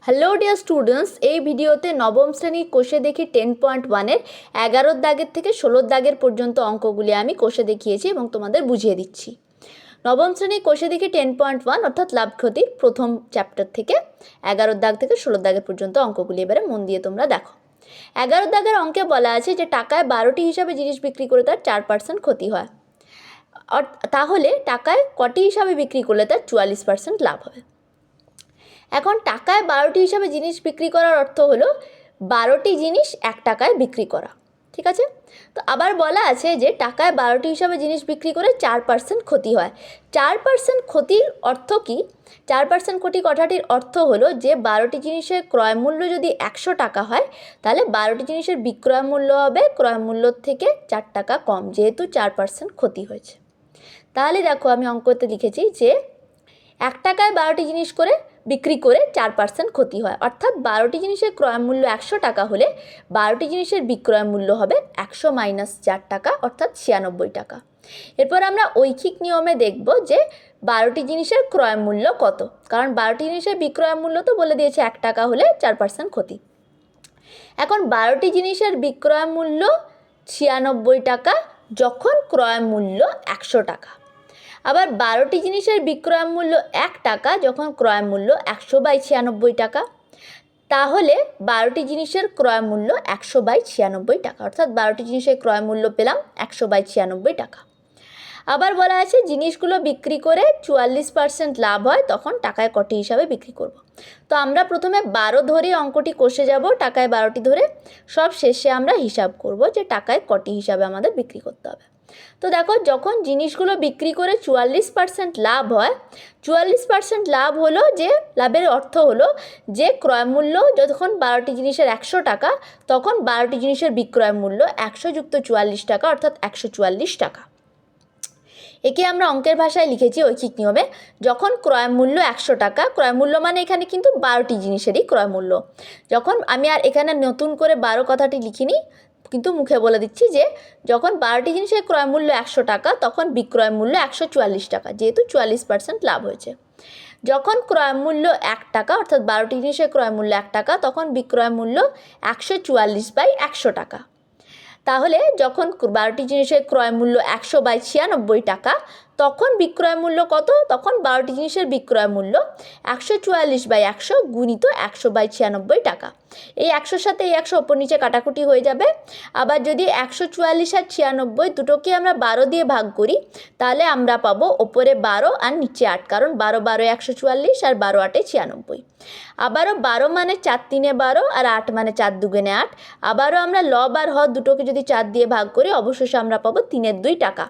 Hello dear students, এই ভিডিওতে নবম শ্রেণীর কোষে দেখি 10.1-এর 11 দাগের থেকে 16 দাগের পর্যন্ত অঙ্কগুলি আমি কোষে দেখিয়েছি এবং তোমাদের বুঝিয়ে দিচ্ছি। নবম শ্রেণীর কোষে দেখি 10.1 অর্থাৎ লাভ ক্ষতির প্রথম চ্যাপ্টার থেকে 11 দাগ থেকে 16 দাগের পর্যন্ত অঙ্কগুলি এবারে মন দিয়ে তোমরা দেখো। 11 দাগের অঙ্কে বলা আছে যে টাকায় 12টি হিসাবে জিনিস বিক্রি করে তার 4% ক্ষতি হয়। তাহলে টাকায় কটি হিসাবে বিক্রি করলে তার 44% লাভ হবে। এখন টাকায় 12টি হিসাবে জিনিস বিক্রি করার অর্থ হলো 12টি জিনিস 1 টাকায় বিক্রি করা, ঠিক আছে? তো আবার বলা আছে যে টাকায় 12টি হিসাবে জিনিস বিক্রি করে 4% ক্ষতি হয়। 4% ক্ষতির অর্থ কি? 4% ক্ষতি কথাটির অর্থ হলো যে 12টি জিনিসের ক্রয় মূল্য যদি 100 টাকা হয়, তাহলে 12টি জিনিসের বিক্রয় মূল্য হবে ক্রয় মূল্য থেকে 4 টাকা কম, যেহেতু 4% ক্ষতি হয়েছে। তাহলে দেখো আমি অঙ্কতে লিখেছি যে 1 টাকায় 12টি জিনিস করে বিক্রি করে 4% ক্ষতি হয়, অর্থাৎ 12টি জিনিসের ক্রয় মূল্য 100 টাকা হলে 12টি জিনিসের বিক্রয় মূল্য হবে 100 - 4 টাকা, অর্থাৎ 96 টাকা। এরপর আমরা ঐখিক নিয়মে দেখব যে 12টি জিনিসের ক্রয় মূল্য কত, কারণ 12টি জিনিসের বিক্রয় মূল্য তো বলে দিয়েছে 1 টাকা হলে 4% ক্ষতি। এখন 12টি জিনিসের বিক্রয় মূল্য 96 টাকা যখন ক্রয় মূল্য 100 টাকা। আবার 12টি জিনিসের বিক্রয় মূল্য 1 টাকা যখন ক্রয় মূল্য 100/96 টাকা। তাহলে 12টি জিনিসের ক্রয় মূল্য 100/96 টাকা, অর্থাৎ 12টি জিনিসের ক্রয় মূল্য পেলাম 100/96 টাকা। আবার বলা আছে জিনিসগুলো বিক্রি করে 44% লাভ হয়, তখন টাকায় কটি হিসাবে বিক্রি করব। তো আমরা প্রথমে 12 ধরে অঙ্কটি কষে যাব, টাকায় 12টি ধরে। সব শেষে আমরা হিসাব করব যে টাকায় কটি হিসাবে আমাদের বিক্রি করতে হবে। তো দেখো, যখন জিনিসগুলো বিক্রি করে 44% লাভ হয়, 44% লাভ হলো যে লাভের অর্থ হলো যে ক্রয় মূল্য যখন 12টি জিনিসের 100 টাকা, তখন 12টি জিনিসের বিক্রয় মূল্য 100 + 44 টাকা, অর্থাৎ 144 টাকা। একে আমরা অঙ্কের ভাষায় লিখেছি ঐখিক নিয়মে। যখন ক্রয় মূল্য 100 টাকা, ক্রয় মূল্য মানে এখানে কিন্তু 12টি জিনিসেরই ক্রয় মূল্য। যখন আমি আর এখানে নতুন করে 12 কথাটি লিখিনি, কিন্তু মুখে বলে দিচ্ছি যে যখন 12টি জিনিসের ক্রয় মূল্য 100 টাকা, তখন বিক্রয় মূল্য 144 টাকা, যেহেতু 44% লাভ হয়েছে। যখন ক্রয় মূল্য 1 টাকা, অর্থাৎ 12টি জিনিসের ক্রয় মূল্য 1 টাকা, তখন বিক্রয় মূল্য 144/100 টাকা। তাহলে যখন 12টি জিনিসের ক্রয় মূল্য 100/96 টাকা, তখন বিক্রয় মূল্য কত? তখন 12টি জিনিসের বিক্রয় মূল্য 144/100 গুণিত 100/96 টাকা। এই 100-র সাথে এই 100 ওপর নিচে কাটাকুটি হয়ে যাবে। আবার যদি 144 আর 96 দুটোকে আমরা 12 দিয়ে ভাগ করি, তাহলে আমরা পাবো ওপরে 12 আর নিচে 8, কারণ 12 12 144 আর 12 8 96। আবারও 12 মানে 4 3 12 আর 8 মানে 4 2 8। আবারও আমরা লব আর হর দুটোকে যদি 4 দিয়ে ভাগ করি, অবশেষে আমরা পাবো 3 2 টাকা।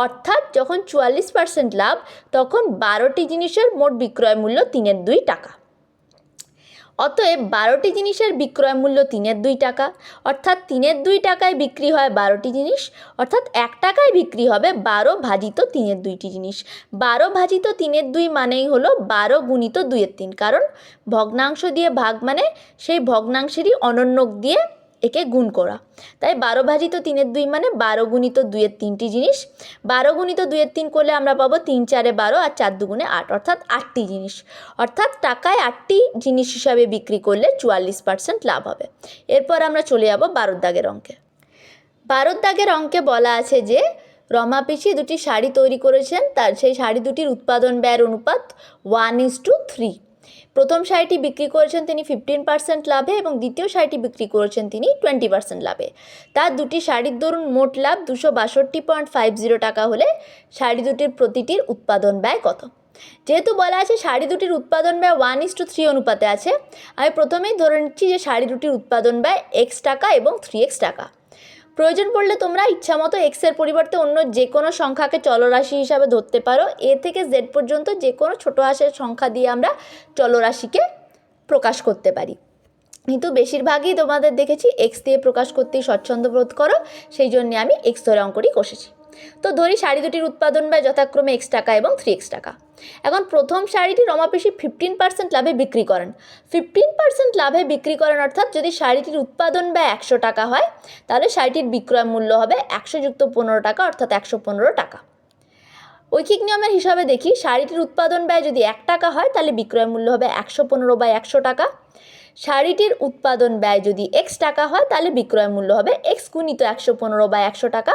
অর্থাৎ যখন 44% লাভ, তখন 12টি জিনিসের মোট বিক্রয় মূল্য 3 2 টাকা। অতএব 12টি জিনিসের বিক্রয় মূল্য 3 2 টাকা, অর্থাৎ 3 2 টাকায় বিক্রি হয় 12টি জিনিস, অর্থাৎ 1 টাকায় বিক্রি হবে 12 ভাজিত 3 2টি জিনিস। 12 ভাজিত 3 2 মানেই হলো 12 গুণিত 2 3, কারণ ভগ্নাংশ দিয়ে ভাগ মানে সেই ভগ্নাংশেরই অনন্যক দিয়ে একে গুণ করা। তাই 12 ভাজিত 3 2 মানে 12 গুণিত 2 3টি জিনিস। 12 গুণিত 2 3 করলে আমরা পাবো 3 4 12 আর 4 2 8, অর্থাৎ 8টি জিনিস। অর্থাৎ টাকায় 8টি জিনিস হিসাবে বিক্রি করলে 44% লাভ হবে। এরপর আমরা চলে যাব 12 দাগের অঙ্কে। 12 দাগের অঙ্কে বলা আছে যে রমা পিসি দুটি শাড়ি তৈরি করেছেন, তার সেই শাড়ি দুটির উৎপাদন ব্যয়ের অনুপাত 1:3। প্রথম শাড়িটি বিক্রি করেছেন তিনি 15% লাভে এবং দ্বিতীয় শাড়িটি বিক্রি করেছেন তিনি 20% লাভে। তার দুটি শাড়ির দরুন মোট লাভ 262.50 টাকা হলে শাড়ি দুটির প্রতিটির উৎপাদন ব্যয় কত? যেহেতু বলা আছে শাড়ি দুটির উৎপাদন ব্যয় 1:3 অনুপাতে আছে, আমি প্রথমেই ধরে নিচ্ছি যে শাড়ি দুটির উৎপাদন ব্যয় x টাকা এবং 3x টাকা। প্রয়োজন পড়লে তোমরা ইচ্ছামতো এক্সের পরিবর্তে অন্য যে কোনো সংখ্যাকে চলরাশি হিসাবে ধরতে পারো। এ থেকে জেড পর্যন্ত যে কোনো ছোটো হাঁসের সংখ্যা দিয়ে আমরা চলরাশিকে প্রকাশ করতে পারি, কিন্তু বেশিরভাগই তোমাদের দেখেছি এক্স দিয়ে প্রকাশ করতেই স্বচ্ছন্দ বোধ করো, সেই জন্য আমি এক্স ধরে অঙ্কটি কষেছি। তো ধরি শাড়ি দুটির উৎপাদন ব্যয় যথাক্রমে x টাকা এবং 3x টাকা। এখন প্রথম শাড়িটি রমা পিসি 15% লাভে বিক্রি করেন। 15% লাভে বিক্রি করেন অর্থাৎ যদি শাড়িটির উৎপাদন ব্যয় 100 টাকা হয়, তাহলে শাড়িটির বিক্রয় মূল্য হবে 100 + 15 টাকা, অর্থাৎ 115 টাকা। ঐকিক নিয়মের হিসাবে দেখি, শাড়িটির উৎপাদন ব্যয় যদি 1 টাকা হয় তাহলে বিক্রয় মূল্য হবে 115/100 টাকা। শাড়িটির উৎপাদন ব্যয় যদি x টাকা হয় তাহলে বিক্রয় মূল্য হবে x গুণিত 115/100 টাকা,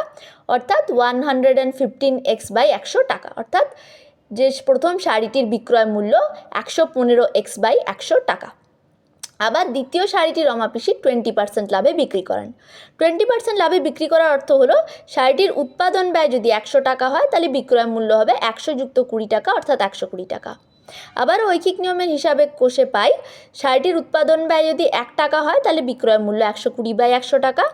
অর্থাৎ 115x/100 টাকা। অর্থাৎ যে প্রথম শাড়িটির বিক্রয় মূল্য 115x/100 টাকা। আবার দ্বিতীয় শাড়িটি রমা পিসি 20% লাভে বিক্রি করেন। 20% লাভে বিক্রি করার অর্থ হলো শাড়িটির উৎপাদন ব্যয় যদি 100 টাকা হয় তাহলে বিক্রয় মূল্য হবে 100 যুক্ত 20 টাকা, অর্থাৎ 120 টাকা। আবার ঐকিক নিয়মের হিসাবে কোষে পাই, শাড়িটির উৎপাদন ব্যয় যদি 1 টাকা হয় তাহলে বিক্রয় মূল্য 120/100 টাকা,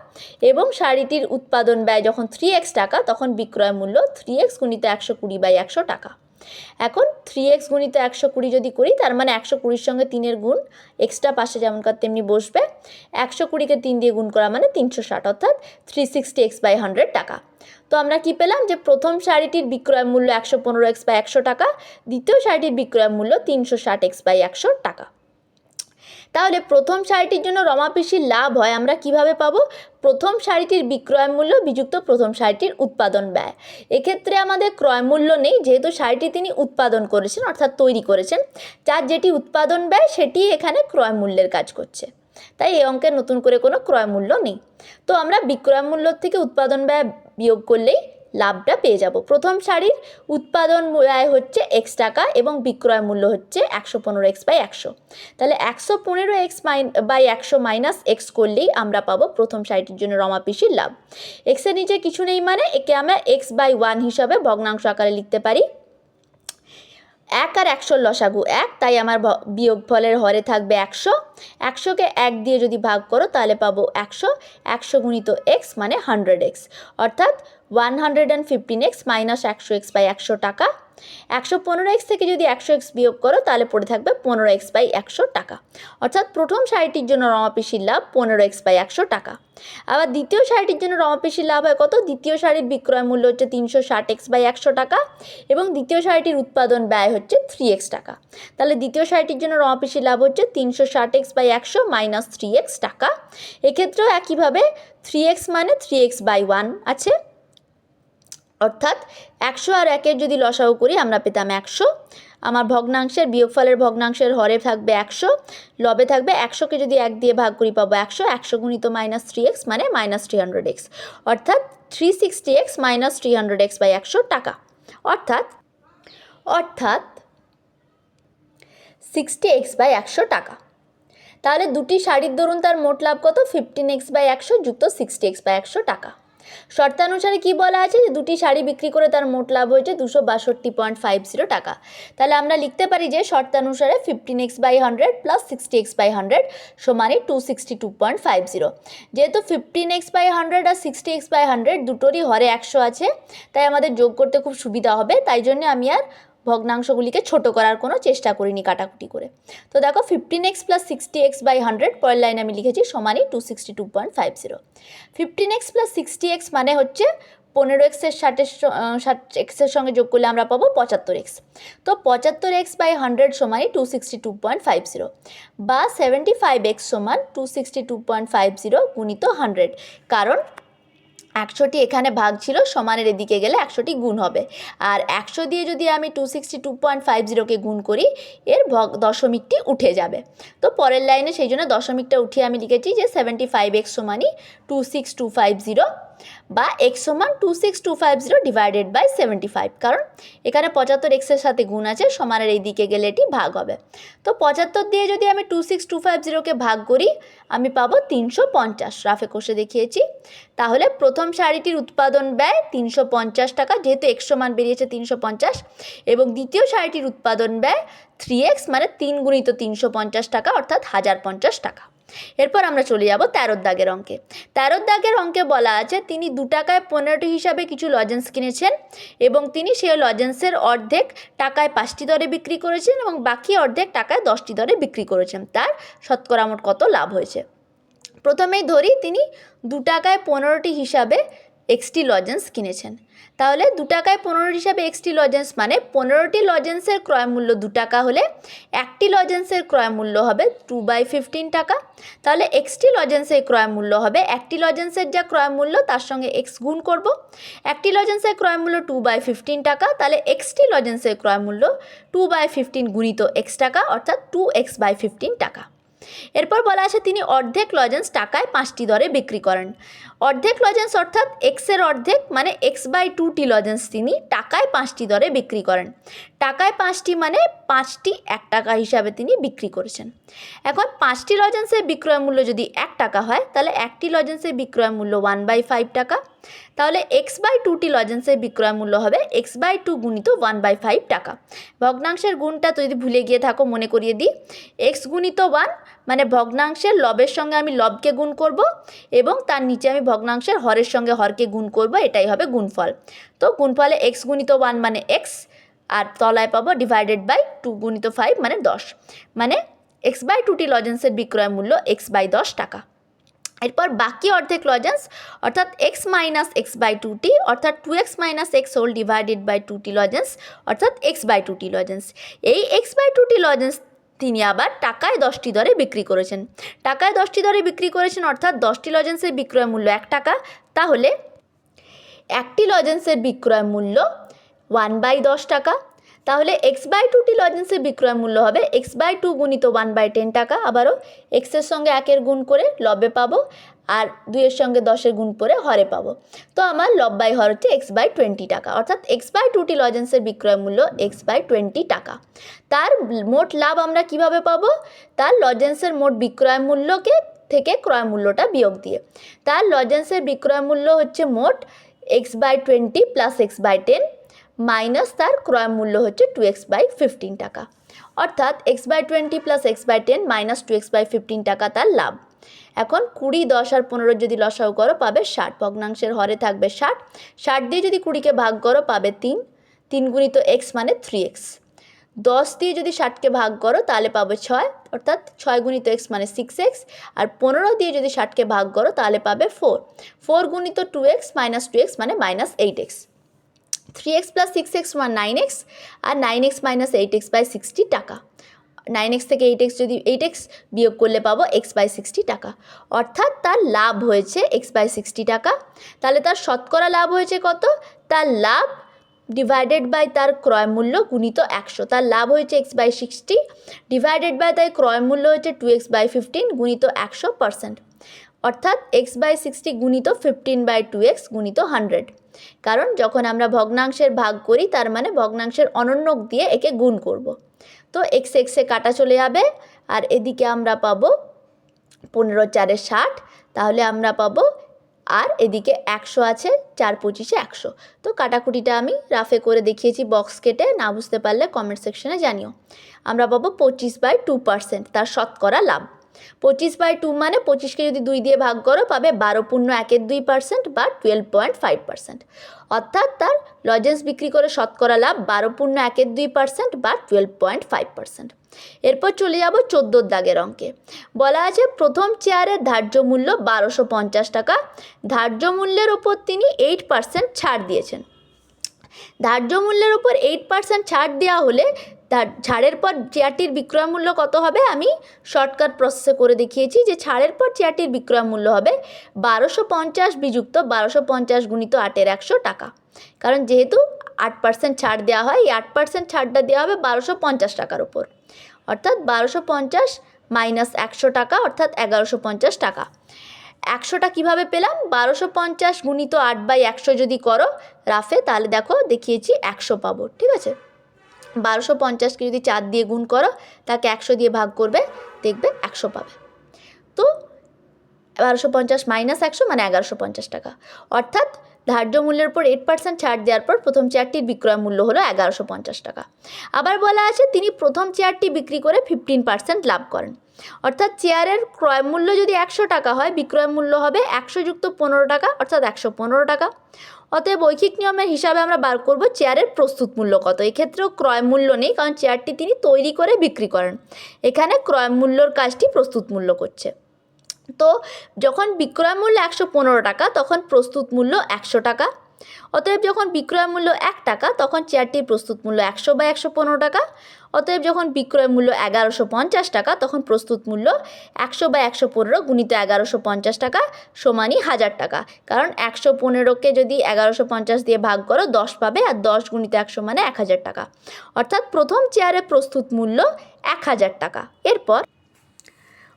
এবং শাড়িটির উৎপাদন ব্যয় যখন 3x টাকা তখন বিক্রয় মূল্য 3x গুণিত 120/100 টাকা। এখন 3x গুণিত 120 যদি করি, তার মানে 120-র সঙ্গে 3-এর গুণ, এক্সট্রা পাশে যেমনকার তেমনি বসবে। 120-কে 3 দিয়ে গুণ করা মানে 360, অর্থাৎ 360x/100 টাকা। তো আমরা কি পেলাম যে প্রথম শাড়িটির বিক্রয় মূল্য 115x/100 টাকা, দ্বিতীয় শাড়িটির বিক্রয় মূল্য 360x/100 টাকা। তাহলে প্রথম শাড়িটির জন্য রমা পিসির লাভ হয় আমরা কিভাবে পাবো? প্রথম শাড়িটির বিক্রয় মূল্য বিযুক্ত প্রথম শাড়িটির উৎপাদন ব্যয়। এক্ষেত্রে আমাদের ক্রয় মূল্য নেই, যেহেতু শাড়িটি তিনি উৎপাদন করেছেন অর্থাৎ তৈরি করেছেন, যার যেটি উৎপাদন ব্যয় সেটি এখানে ক্রয় মূল্যের কাজ করছে, তাই এই অঙ্কের নতুন করে কোনো ক্রয় মূল্য নেই। তো আমরা বিক্রয় মূল্য থেকে উৎপাদন ব্যয় বিয়োগ করলেই লাভটা পেয়ে যাব। প্রথম শাড়ির উৎপাদন ব্যয় হচ্ছে x টাকা এবং বিক্রয় মূল্য হচ্ছে 115x/100। তাহলে 115x/100 মাইনাস x করলেই আমরা পাবো প্রথম শাড়িটির জন্য রমা পিসির লাভ। এক্সের নিচে কিছু নেই মানে একে আমরা x/1 হিসাবে ভগ্নাংশ আকারে লিখতে পারি। 1 আর 100-র লসাগু 1, তাই আমার বিয়োগফলের হরে থাকবে 100। 100-কে 1 দিয়ে যদি ভাগ করো তাহলে পাবো 100। 100 গুণিত x মানে 100x, অর্থাৎ 115x মাইনাস 100x/100 টাকা। 115x থেকে যদি 100x বিয়োগ করো তাহলে পড়ে থাকবে 15x/100 টাকা, অর্থাৎ প্রথম শাড়িটির জন্য রমা পিসির লাভ 15x/100 টাকা। আবার দ্বিতীয় শাড়িটির জন্য রমা পিসির লাভ হয় কত? দ্বিতীয় শাড়ির বিক্রয় মূল্য হচ্ছে 360x/100 টাকা এবং দ্বিতীয় শাড়িটির উৎপাদন ব্যয় হচ্ছে 3x টাকা। তাহলে দ্বিতীয় শাড়িটির জন্য রমা পিসির লাভ হচ্ছে 360x/100 মাইনাস 3x টাকা। এক্ষেত্রেও একইভাবে 3x মানে 3x/1 আছে, অর্থাৎ 100 আর 1-এর যদি লসাগু করি আমরা পেতাম 100। আমার ভগ্নাংশের বিয়োগফলের ভগ্নাংশের হরে থাকবে 100, লবে থাকবে 100-কে যদি 1 দিয়ে ভাগ করি পাবো 100। 100 গুণিত মাইনাস 3x মানে মাইনাস 300x, অর্থাৎ 360x মাইনাস 300x/100 টাকা, অর্থাৎ 60x/100 টাকা। তাহলে দুটি শাড়ির দরুন তার মোট লাভ কত? 15x/100 যুক্ত 60x/100 টাকা। শর্তানুসারে কি বলা আছে যে দুটি শাড়ি বিক্রি করে তার মোট লাভ হয়েছে 262.50 টাকা। তাহলে আমরা লিখতে পারি যে শর্তানুসারে 15x/100 প্লাস 60x/100 সমানই 262.50। যেহেতু 15x/100 আর 60x/100 দুটোরই হরে 100 আছে, তাই আমাদের যোগ করতে খুব সুবিধা হবে, তাই জন্য আমি আর ভগ্নাংশগুলিকে ছোট করার কোনো চেষ্টা করিনি কাটাকুটি করে। তো দেখো 15x প্লাস 60x/100 পরের লাইনে আমি লিখেছি সমানই 262.50। 15x প্লাস 60x মানে হচ্ছে 15x-এর 60x-এর সঙ্গে যোগ করলে আমরা পাবো 75x। তো 75x/100 সমানই 262.50 বা 75x সমান 262.50 গুণিত 100, কারণ 100টি এখানে ভাগ ছিল, সমানের এদিকে গেলে 100টি গুণ হবে, আর 100 দিয়ে যদি আমি 262.50-কে গুণ করি এর দশমিকটি উঠে যাবে। তো পরের লাইনে সেই জন্য দশমিকটা উঠিয়ে আমি লিখেছি যে 75x সমানই 26250 বা x সমান 26250 ডিভাইডেড বাই 75, কারণ এখানে 75x-এর সাথে গুণ আছে, সমানের এই দিকে গেলে এটি ভাগ হবে। তো 75 দিয়ে যদি আমি 26250-কে ভাগ করি আমি পাবো 350, রাফে কষে দেখিয়েছি। তাহলে প্রথম শাড়িটির উৎপাদন ব্যয় 350 টাকা, যেহেতু x সমান বেরিয়েছে 350, এবং দ্বিতীয় শাড়িটির উৎপাদন ব্যয় 3x মানে 3 গুণিত 350 টাকা, অর্থাৎ 1050 টাকা। এরপর আমরা চলে যাব 13 দাগের অঙ্কে। 13 দাগের অঙ্কে বলা আছে তিনি 2 টাকায় 15টি হিসাবে কিছু লজেন্স কিনেছেন এবং তিনি সেই লজেন্সের অর্ধেক টাকায় 5টি দরে বিক্রি করেছেন এবং বাকি অর্ধেক টাকায় 10টি দরে বিক্রি করেছেন। তার শতকরা মোট কত লাভ হয়েছে? প্রথমেই ধরি তিনি 2 টাকায় 15টি হিসাবে এক্সটি লজেন্স কিনেছেন। তাহলে 2 টাকায় 15 হিসাবে এক্সটি লজেন্স মানে 15টি লজেন্সের ক্রয় মূল্য 2 টাকা হলে একটি লজেন্সের ক্রয় মূল্য হবে 2/15 টাকা। তাহলে এক্সটি লজেন্সের ক্রয় মূল্য হবে একটি লজেন্সের যা ক্রয় মূল্য তার সঙ্গে এক্স গুণ করব। একটি লজেন্সের ক্রয় মূল্য 2/15 টাকা, তাহলে এক্সটি লজেন্সের ক্রয় মূল্য 2/15 গুণিত এক্স টাকা অর্থাৎ 2x/15 টাকা। এরপর বলা আছে তিনি অর্ধেক লজেন্স টাকায় 5টি দরে বিক্রি করেন। অর্ধেক লজেন্স অর্থাৎ এক্সের অর্ধেক মানে x/2টি লজেন্স তিনি টাকায় 5টি দরে বিক্রি করেন। টাকায় 5টি মানে 5টি 1 টাকা হিসাবে তিনি বিক্রি করেছেন। এখন 5টি লজেন্সের বিক্রয় মূল্য যদি 1 টাকা হয় তাহলে একটি লজেন্সের বিক্রয় মূল্য 1/5 টাকা। তাহলে x/2টি লজেন্সের বিক্রয় মূল্য হবে x/2 গুণিত 1/5 টাকা। ভগ্নাংশের গুণটা তো যদি ভুলে গিয়ে থাকো মনে করিয়ে দিই, x গুণিত 1 মানে ভগ্নাংশের লবের সঙ্গে আমি লবকে গুণ করব এবং তার নিচে আমি ভগ্নাংশের হরের সঙ্গে হরকে গুণ করব, এটাই হবে গুণফল। তো গুণফলে x গুণিত 1 মানে x আর তলায় পাবো ডিভাইডেড বাই 2 গুণিত 5 মানে 10, মানে x/2টি লজেন্সের বিক্রয় মূল্য x/10 টাকা। এরপর বাকি অর্ধেক লজেন্স অর্থাৎ x মাইনাস x/2টি অর্থাৎ 2x minus x whole divided by 2টি লজেন্স অর্থাৎ x/2টি লজেন্স। এই x/2টি লজেন্স তিনি আবার টাকায় 10টি দরে বিক্রি করেছেন। টাকায় 10টি দরে বিক্রি করেছেন অর্থাৎ 10টি লজেন্সের বিক্রয় মূল্য 1 টাকা, তাহলে একটি লজেন্সের বিক্রয় মূল্য 1/10 টাকা। তাহলে x/2টি লজেন্সের বিক্রয় মূল্য হবে x/2 গুণিত 1/10 টাকা। আবারও এক্সের সঙ্গে 1-এর গুণ করে লবে পাবো আর 2-এর সঙ্গে 10-এর গুণ করে হরে পাবো। তো আমার লব বাই হর হচ্ছে x/20 টাকা, অর্থাৎ x/2টি লজেন্সের বিক্রয় মূল্য x/20 টাকা। তার মোট লাভ আমরা কিভাবে পাবো? তার লজেন্সের মোট বিক্রয় মূল্যকে থেকে ক্রয় মূল্যটা বিয়োগ দিয়ে। তার লজেন্সের বিক্রয় মূল্য হচ্ছে মোট x/20 প্লাস x/10 মাইনাস তার ক্রয় মূল্য হচ্ছে 2x/15 টাকা, অর্থাৎ x/20 plus x/10 minus 2x/15 টাকা তার লাভ। এখন 20, 10 আর 15 যদি লসাগু করো পাবে 60, ভগ্নাংশের হরে থাকবে 60, 60 দিয়ে যদি 20কে ভাগ করো পাবে 3, 3 গুণিত x মানে 3x, 10 দিয়ে যদি 60কে ভাগ করো তাহলে পাবে 6, অর্থাৎ 6 গুণিত x মানে 6x, আর 15 দিয়ে যদি 60কে ভাগ করো তাহলে পাবে 4, 4 গুণিত 2x মাইনাস 2x মানে minus 8x, 3x plus 6x সমান 9x আর 9x মাইনাস 8x/60 টাকা। 9x থেকে 8x যদি 8x বিয়োগ করলে পাবো x/60 টাকা, অর্থাৎ তার লাভ হয়েছে x/60 টাকা। তাহলে তার শতকরা লাভ হয়েছে কত? তার লাভ ডিভাইডেড বাই তার ক্রয় মূল্য গুণিত 100, তার লাভ হয়েছে x/60 ডিভাইডেড বাই তার ক্রয় মূল্য হচ্ছে 2x/15 গুণিত 100%, অর্থাৎ x/60 গুণিত 15/2x গুণিত 100। কারণ যখন আমরা ভগ্নাংশের ভাগ করি তার মানে ভগ্নাংশের অনন্যক দিয়ে একে গুণ করব। তো x এ কাটা চলে যাবে আর এদিকে আমরা পাবো 15 4 60, তাহলে আমরা পাবো আর এদিকে 100 আছে, 4 25 100। তো কাটাকুটিটা আমি রাফে করে দেখিয়েছি বক্স কেটে, না বুঝতে পারলে কমেন্ট সেকশনে জানিও। আমরা পাবো 25/2% তার শতকরা লাভ। 25/2 মানে 25কে যদি 2 দিয়ে ভাগ করো পাবে 12.1% বা 12.5%, অর্থাৎ তার লজেন্স বিক্রি করে শতকরা লাভ 12.1% বা 12.5%। এরপর চলে যাব 14 দাগের অঙ্কে। বলা আছে প্রথম চেয়ারের ধার্য মূল্য 1250 টাকা, ধার্য মূল্যের ওপর তিনি 8% ছাড় দিয়েছেন। ধার্য মূল্যের উপর 8% ছাড় দেওয়া হলে তার ছাড়ের পর চেয়ারটির বিক্রয় মূল্য কত হবে? আমি শর্টকাট প্রসেসে করে দেখিয়েছি যে ছাড়ের পর চেয়ারটির বিক্রয় মূল্য হবে 1250 বিযুক্ত 1250 গুণিত 8-এর 100 টাকা। কারণ যেহেতু 8% ছাড় দেওয়া হয়, এই 8% ছাড়টা দেওয়া হবে 1250 টাকার ওপর, অর্থাৎ 1250 মাইনাস 100 টাকা অর্থাৎ 1150 টাকা। 100টা কীভাবে পেলাম? 1250 গুণিত 8/100 যদি করো রাফে তাহলে দেখো দেখিয়েছি 100 পাবো, ঠিক আছে। 1250কে যদি 4 দিয়ে গুণ করো তাকে 100 দিয়ে ভাগ করবে দেখবে 100 পাবে। তো 1250 মাইনাস 100 মানে 1150 টাকা, অর্থাৎ ধার্য মূল্যের উপর 8% ছাড় দেওয়ার পর প্রথম চেয়ারটির বিক্রয় মূল্য হলো 1150 টাকা। আবার বলা আছে তিনি প্রথম চেয়ারটি বিক্রি করে 15% লাভ করেন, অর্থাৎ চেয়ারের ক্রয় মূল্য যদি 100 টাকা হয় বিক্রয় মূল্য হবে 100 যুক্ত 15 টাকা অর্থাৎ 115 টাকা। অতএব বৈখিক নিয়মের হিসাবে আমরা বার করব চেয়ারের প্রস্তুত মূল্য কত। এক্ষেত্রেও ক্রয় মূল্য নেই কারণ চেয়ারটি তিনি তৈরি করে বিক্রি করেন, এখানে ক্রয় মূল্যর কাজটি প্রস্তুত মূল্য করছে। তো যখন বিক্রয় মূল্য 115 টাকা তখন প্রস্তুত মূল্য 100 টাকা। অতএব যখন বিক্রয় মূল্য 1 টাকা তখন চেয়ারটির প্রস্তুত মূল্য 100/115 টাকা। অতএব যখন বিক্রয় মূল্য 1150 টাকা তখন প্রস্তুত মূল্য 100/115 গুণিত 1150 টাকা সমানই 1000 টাকা। কারণ 115কে যদি 1150 দিয়ে ভাগ করো 10 পাবে, আর 10 গুণিত 100 মানে 1000 টাকা। অর্থাৎ প্রথম চেয়ারের প্রস্তুত মূল্য 1000 টাকা। এরপর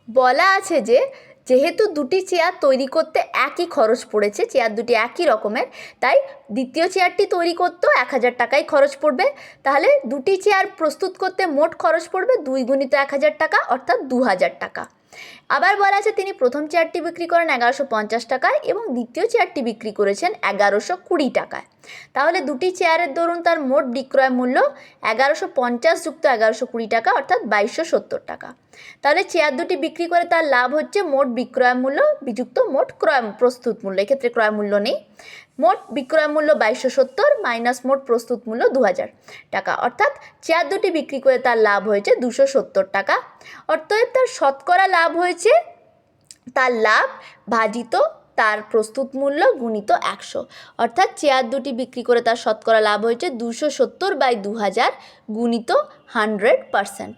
বলা আছে যে যেহেতু দুটি চেয়ার তৈরি করতে একই খরচ পড়েছে, চেয়ার দুটি একই রকমের, তাই দ্বিতীয় চেয়ারটি তৈরি করতেও 1000 টাকাই খরচ পড়বে। তাহলে দুটি চেয়ার প্রস্তুত করতে মোট খরচ পড়বে 2 গুণিত 1000 টাকা অর্থাৎ 2000 টাকা। আবার বলা আছে তিনি প্রথম চেয়ারটি বিক্রি করেন 1150 টাকায় এবং দ্বিতীয় চেয়ারটি বিক্রি করেছেন 1120 টাকায়। তাহলে দুটি চেয়ারের দরুন তার মোট বিক্রয় মূল্য 1150 যুক্ত 1120 টাকা অর্থাৎ 2270 টাকা। তাহলে চেয়ার দুটি বিক্রি করে তার লাভ হচ্ছে মোট বিক্রয় মূল্য বিযুক্ত মোট প্রস্তুত মূল্য, এক্ষেত্রে ক্রয় মূল্য নেই। মোট বিক্রয় মূল্য 2270 মাইনাস মোট প্রস্তুত মূল্য 2000 টাকা, অর্থাৎ চেয়ার দুটি বিক্রি করে তার লাভ হয়েছে 270 টাকা। অতএব তার শতকরা লাভ হয়েছে তার লাভ ভাজিত তার প্রস্তুত মূল্য গুণিত 100, অর্থাৎ চেয়ার দুটি বিক্রি করে তার শতকরা লাভ হয়েছে 270/2000 গুণিত 100%।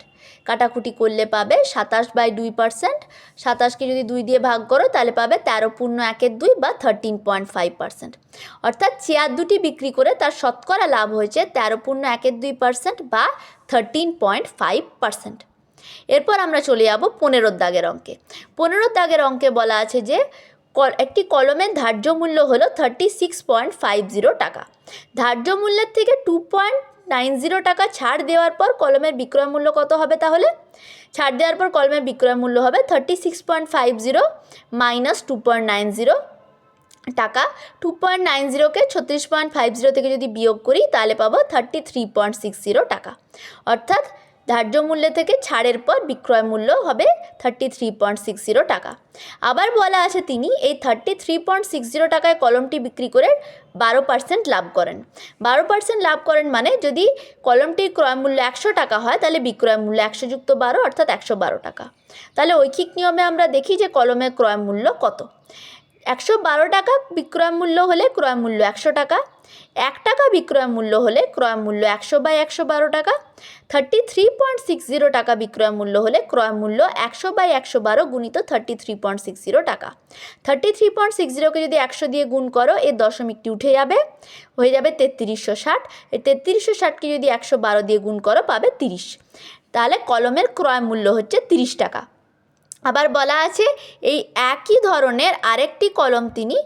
কাটাকুটি করলে পাবে 27/2%। 27কে যদি 2 দিয়ে ভাগ করো তাহলে পাবে 13.1/2 বা 13.5%। অর্থাৎ চেয়ার দুটি বিক্রি করে তার শতকরা লাভ হয়েছে 13.1/2% বা 13.5%। এরপর আমরা চলে যাব 15 দাগের অঙ্কে। 15 দাগের অঙ্কে বলা আছে যে একটি কলমের ধার্য মূল্য হলো 36.50 টাকা। ধার্য মূল্যের থেকে 2.90 টাকা ছাড় দেওয়ার পর কলমের বিক্রয় মূল্য কত হবে? তাহলে ছাড় দেওয়ার পর কলমের বিক্রয় মূল্য হবে 36.50 মাইনাস 2.90 টাকা। 2.90কে 36.50 থেকে যদি বিয়োগ করি তাহলে পাবো 33.60 টাকা। অর্থাৎ ধার্য মূল্য থেকে ছাড়ের পর বিক্রয় মূল্য হবে 33.60 টাকা। আবার বলা আছে তিনি এই 33.60 টাকায় কলমটি বিক্রি করে 12% লাভ করেন। 12% লাভ করেন মানে যদি কলমটির ক্রয় মূল্য 100 টাকা হয় তাহলে বিক্রয় মূল্য 100 যুক্ত 12 অর্থাৎ 112 টাকা। তাহলে ঐকিক নিয়মে আমরা দেখি যে কলমের ক্রয় মূল্য কত। 112 টাকা বিক্রয় মূল্য হলে ক্রয় মূল্য 100 টাকা। 1 টাকা বিক্রয় মূল্য হলে ক্রয় মূল্য 100/112 টাকা। 33.60 টাকা বিক্রয় মূল্য হলে ক্রয় মূল্য 100/112 গুণিত 33.60 টাকা। 33.60কে যদি 100 দিয়ে গুণ করো এর দশমিকটি উঠে যাবে, হয়ে যাবে 3360। এই 3360কে যদি 112 দিয়ে গুণ করো পাবে 30। তাহলে কলমের ক্রয় মূল্য হচ্ছে 30 টাকা। আবার বলা আছে এই একই ধরনের আরেকটি কলম তিনি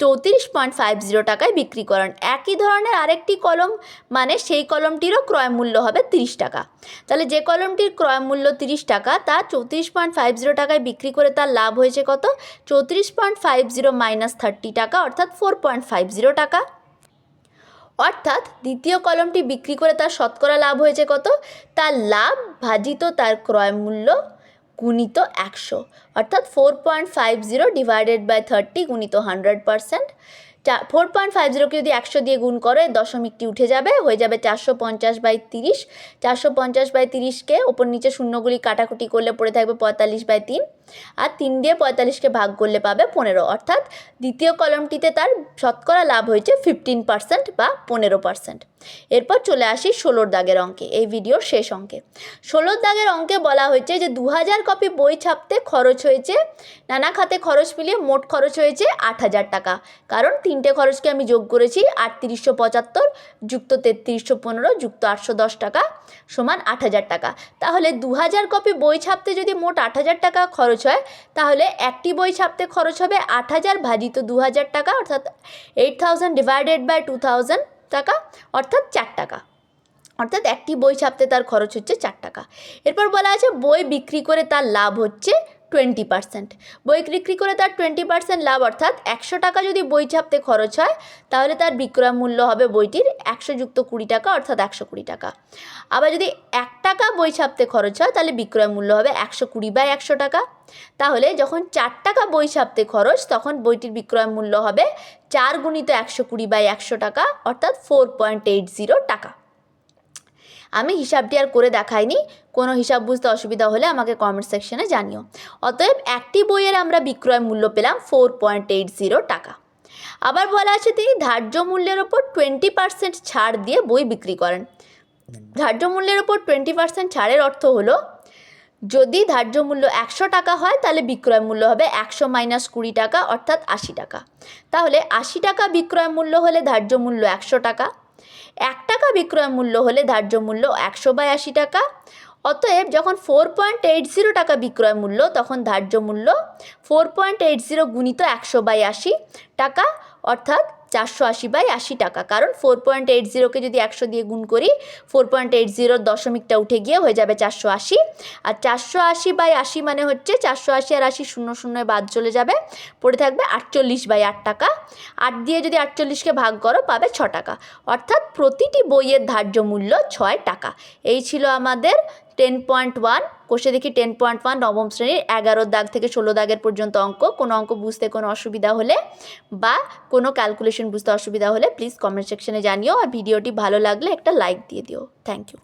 34.50 টাকায় বিক্রি করেন। একই ধরনের আরেকটি কলম মানে সেই কলমটিরও ক্রয় মূল্য হবে 30 টাকা। তাহলে যে কলমটির ক্রয় মূল্য 30 টাকা তা 34.50 টাকায় বিক্রি করে তার লাভ হয়েছে কত? 34.50 মাইনাস 30 টাকা অর্থাৎ 4.50 টাকা। অর্থাৎ দ্বিতীয় কলমটি বিক্রি করে তার শতকরা লাভ হয়েছে কত? তার লাভ ভাজিত তার ক্রয় মূল্য গুণিত 100, অর্থাৎ 4.50 ডিভাইডেড বাই 30 গুণিত 100%। 4.50কে যদি 100 দিয়ে গুণ করো এর দশমিকটি উঠে যাবে, হয়ে যাবে 450/30। 450/30কে ওপর নিচে শূন্যগুলি কাটাকুটি করলে পড়ে থাকবে 45/3, আর 3 দিয়ে 45কে ভাগ করলে পাবে 15, অর্থাৎ দ্বিতীয় কলমটিতে তার শতকরা লাভ হয়েছে 15% বা 15%। এরপর চলে আসি 16 দাগের অঙ্কে, এই ভিডিওর শেষ অঙ্কে। 16 দাগের অঙ্কে বলা হয়েছে যে 2000 কপি বই ছাপতে খরচ হয়েছে, নানা খাতে খরচ মিলিয়ে মোট খরচ হয়েছে 8000 টাকা। কারণ তিনটে খরচকে আমি যোগ করেছি, 3875 যুক্ত 3315 যুক্ত 810 টাকা সমান 8000 টাকা। তাহলে 2000 কপি বই ছাপতে যদি মোট 8000 টাকা খরচ হয় তাহলে একটি বই ছাপতে খরচ হবে 8000 ভাজিত 2000 টাকা অর্থাৎ 8000 ডিভাইডেড বাই 2000 টাকা অর্থাৎ 4 টাকা। অর্থাৎ একটি বই ছাপতে তার খরচ হচ্ছে 4 টাকা। এরপর বলা আছে বই বিক্রি করে তার লাভ হচ্ছে 20%। বই বিক্রি করে তার 20% লাভ, অর্থাৎ 100 টাকা যদি বই ছাপতে খরচ হয় তাহলে তার বিক্রয় মূল্য হবে বইটির 100 যুক্ত 20 টাকা অর্থাৎ 120 টাকা। আবার যদি 1 টাকা বই ছাপতে খরচ হয় তাহলে বিক্রয় মূল্য হবে 120/100 টাকা। তাহলে যখন 4 টাকা বই ছাপতে খরচ তখন বইটির বিক্রয় মূল্য হবে 4 গুণিত 120/100 টাকা অর্থাৎ 4.80 টাকা। আমি হিসাবটি আর করে দেখাইনি, কোনো হিসাব বুঝতে অসুবিধা হলে আমাকে কমেন্ট সেকশনে জানিও। অতএব একটি বইয়ের আমরা বিক্রয় মূল্য পেলাম 4.80 টাকা। আবার বলা আছে তিনি ধার্য মূল্যের ওপর 20% ছাড় দিয়ে বই বিক্রি করেন। ধার্য মূল্যের ওপর 20% ছাড়ের অর্থ হলো যদি ধার্য মূল্য 100 টাকা হয় তাহলে বিক্রয় মূল্য হবে 100 মাইনাস 20 টাকা অর্থাৎ 80 টাকা। তাহলে 80 টাকা বিক্রয় মূল্য হলে ধার্য মূল্য 100 টাকা, 1 টাকা বিক্রয় মূল্য হলে ধার্য মূল্য 100/80 টাকা। অতএব যখন 4.80 টাকা বিক্রয় মূল্য তখন ধার্য মূল্য 4.80 গুণিত 100/80 টাকা অর্থাৎ 480/80 টাকা। কারণ 4.80কে যদি 100 দিয়ে গুণ করি 4.80 দশমিকটা উঠে গিয়ে হয়ে যাবে 480, আর 480/80 মানে হচ্ছে 480 আর 80 0 বাদ চলে যাবে, পড়ে থাকবে 48/8 টাকা। 8 দিয়ে যদি 48কে ভাগ করো পাবে 6 টাকা, অর্থাৎ প্রতিটি বইয়ের ধার্য মূল্য 6 টাকা। এই ছিল আমাদের 10.1 কোষে দেখি 10.1 নবম শ্রেণীর 11 দাগ থেকে 16 দাগের পর্যন্ত অঙ্ক। কোনো অঙ্ক বুঝতে কোনো অসুবিধা হলে বা কোনো ক্যালকুলেশন বুঝতে অসুবিধা হলে প্লিজ কমেন্ট সেকশনে জানিও, আর ভিডিওটি ভালো লাগলে একটা লাইক দিয়ে দিও। Thank you.